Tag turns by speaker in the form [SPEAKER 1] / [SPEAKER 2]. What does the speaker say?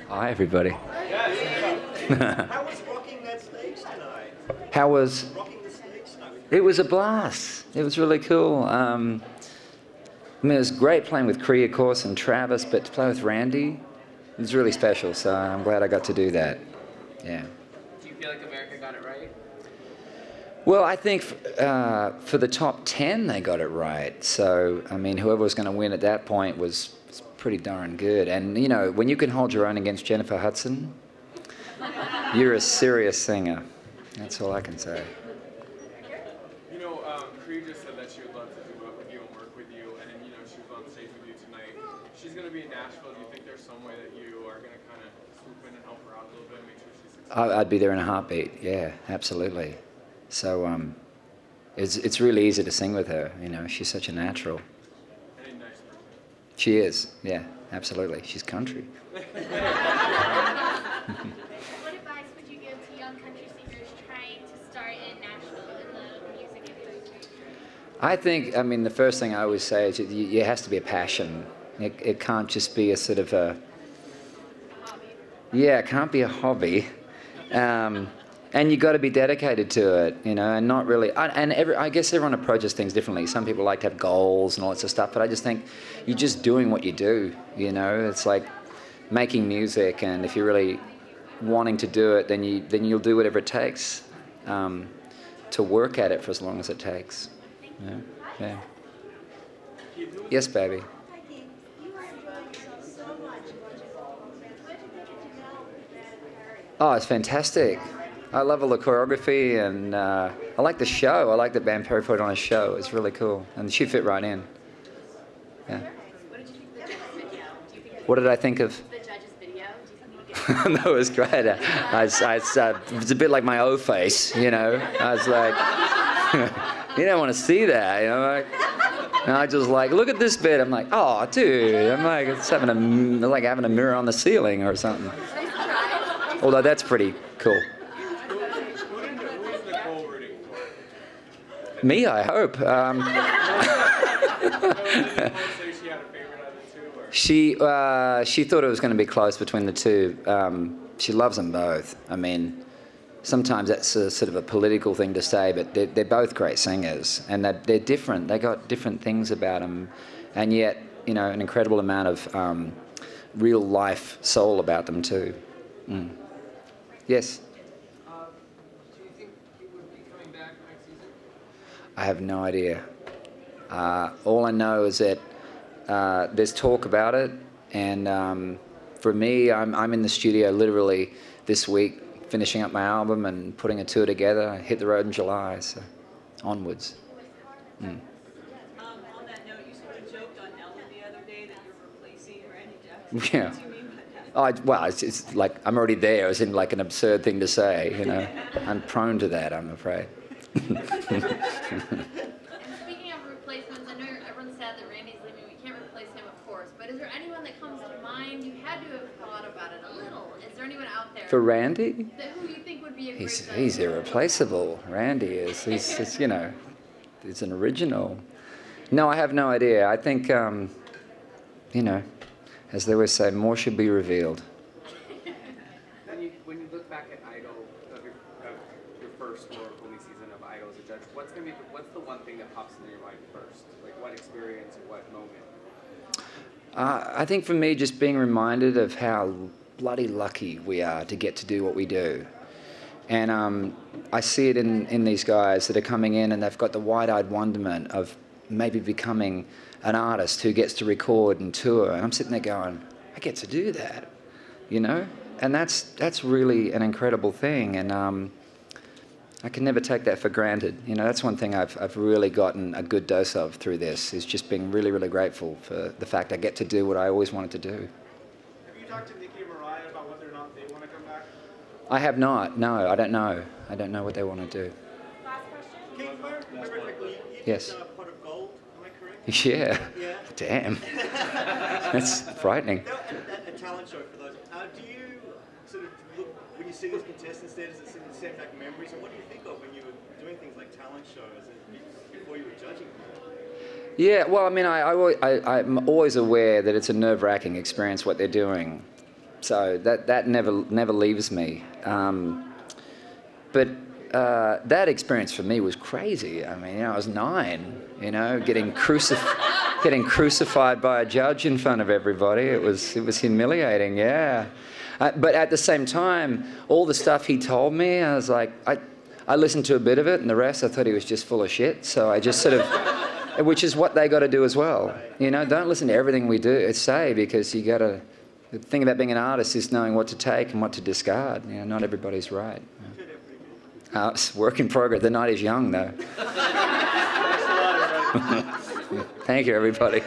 [SPEAKER 1] Hi, everybody.
[SPEAKER 2] How was rocking that stage tonight?
[SPEAKER 1] How was...
[SPEAKER 2] Rocking the stage tonight?
[SPEAKER 1] It was a blast. It was really cool. I mean, it was great playing with Kree, of course, and Travis, but to play with Randy, it was really special, so I'm glad I got to do that. Yeah.
[SPEAKER 3] Do you feel like America got it right?
[SPEAKER 1] Well, I think for the top 10, they got it right. So, I mean, whoever was going to win at that point was pretty darn good. And, you know, when you can hold your own against Jennifer Hudson, you're a serious singer. That's all I can say.
[SPEAKER 4] You know, Kree just said that she would love to do it with you and work with you, and you know, she was on stage with you tonight. She's going to be in Nashville. Do you think there's some way that you are going to kind of swoop in and help her out a little bit and make sure she's successful?
[SPEAKER 1] I'd be there in a heartbeat. Yeah, absolutely. So it's really easy to sing with her. You know, she's such a natural.
[SPEAKER 4] Any nice person?
[SPEAKER 1] She is. Yeah, absolutely. She's country.
[SPEAKER 5] What advice would you give to young country singers trying to start in Nashville in the music industry?
[SPEAKER 1] I think, I mean, the first thing I always say is it has to be a passion. It can't just be a sort of a
[SPEAKER 5] Hobby.
[SPEAKER 1] yeah, it can't be a hobby. And you've got to be dedicated to it, you know, and not really... I guess everyone approaches things differently. Some people like to have goals and all that sort of stuff, but I just think you're just doing what you do, you know. It's like making music, and if you're really wanting to do it, then you'll do whatever it takes to work at it for as long as it takes. Yeah. Yeah. Yes, baby.
[SPEAKER 6] Hi, Keith. You are enjoying yourself so much watching all of them. What did you get to know with Harry?
[SPEAKER 1] Oh, it's fantastic. I love all the choreography, and I like the show. I like that Bam Perry put on a show. It's really cool, and she fit right in. Yeah.
[SPEAKER 5] What did you think of the judges' video? Do you think
[SPEAKER 1] What did I think of?
[SPEAKER 5] the judges' video? Do you think you get
[SPEAKER 1] No, it was great. It was a bit like my O face, you know. I was like, you don't want to see that, you know. And I just like, look at this bit. I'm like, oh, dude. I'm like, it's like having a mirror on the ceiling or something. Although that's pretty cool.
[SPEAKER 4] Who's Nicole rooting for?
[SPEAKER 1] Me, I hope.
[SPEAKER 4] Did Nicole say she had a favorite out of the two? Or?
[SPEAKER 1] She thought it was going to be close between the two. She loves them both. I mean, sometimes that's a sort of a political thing to say, but they're both great singers, and they're different. They got different things about them, and yet, you know, an incredible amount of real life soul about them too. Mm. Yes.
[SPEAKER 3] Do you think he would be coming back next season?
[SPEAKER 1] I have no idea. All I know is that there's talk about it, and for me, I'm in the studio literally this week, finishing up my album and putting a tour together. I hit the road in July, so onwards. Mm.
[SPEAKER 6] On that note, you sort of joked on Ellen the other day that you're replacing Randy Jackson.
[SPEAKER 1] Yeah.
[SPEAKER 6] What do you mean by that?
[SPEAKER 1] Well, it's like I'm already there. It's in like an absurd thing to say, you know. I'm prone to that, I'm afraid.
[SPEAKER 5] And speaking of replacements, I know everyone's sad that Randy's leaving. We can't replace him, of course. But is there anyone that comes to mind? You had to have thought about it a little. Is there anyone out there
[SPEAKER 1] For Randy?
[SPEAKER 5] who you think would be a great
[SPEAKER 1] He's irreplaceable. Randy is. He's you know, he's an original. No, I have no idea. I think, you know, as they always say, more should be revealed.
[SPEAKER 3] When you look back at Idol, of your first or only season of Idol as a judge, what's the one thing that pops into your mind first? Like what experience or what moment?
[SPEAKER 1] I think for me, just being reminded of how bloody lucky we are to get to do what we do. And I see it in these guys that are coming in and they've got the wide-eyed wonderment of maybe becoming an artist who gets to record and tour. And I'm sitting there going, I get to do that, you know? And that's really an incredible thing. And I can never take that for granted. You know, that's one thing I've really gotten a good dose of through this, is just being really, really grateful for the fact I get to do what I always wanted to do.
[SPEAKER 2] Have you talked to Nikki and Mariah about whether or not they want to come back?
[SPEAKER 1] I have not. No, I don't know. I don't know what they want to do.
[SPEAKER 6] Last question.
[SPEAKER 2] Keith, very quickly, you
[SPEAKER 1] Yes.
[SPEAKER 2] did Pot of Gold, am I correct?
[SPEAKER 1] Yeah.
[SPEAKER 2] Yeah.
[SPEAKER 1] Damn. That's frightening.
[SPEAKER 2] A talent show for those. Do you sort of look, when you see these contestants there, does it send back memories? And what do you think of when you were doing things like talent shows and before you were judging them?
[SPEAKER 1] Yeah, well, I mean, I'm always aware that it's a nerve-wracking experience what they're doing. So that never leaves me. But that experience for me was crazy. I mean, I was 9, getting crucified by a judge in front of everybody. It was humiliating, yeah. But at the same time, all the stuff he told me, I was like, I listened to a bit of it, and the rest I thought he was just full of shit. So I just sort of, which is what they got to do as well. Don't listen to everything we do say, because you got to. The thing about being an artist is knowing what to take and what to discard. Not everybody's right. It's work in progress. The night is young, though. Thank you, everybody.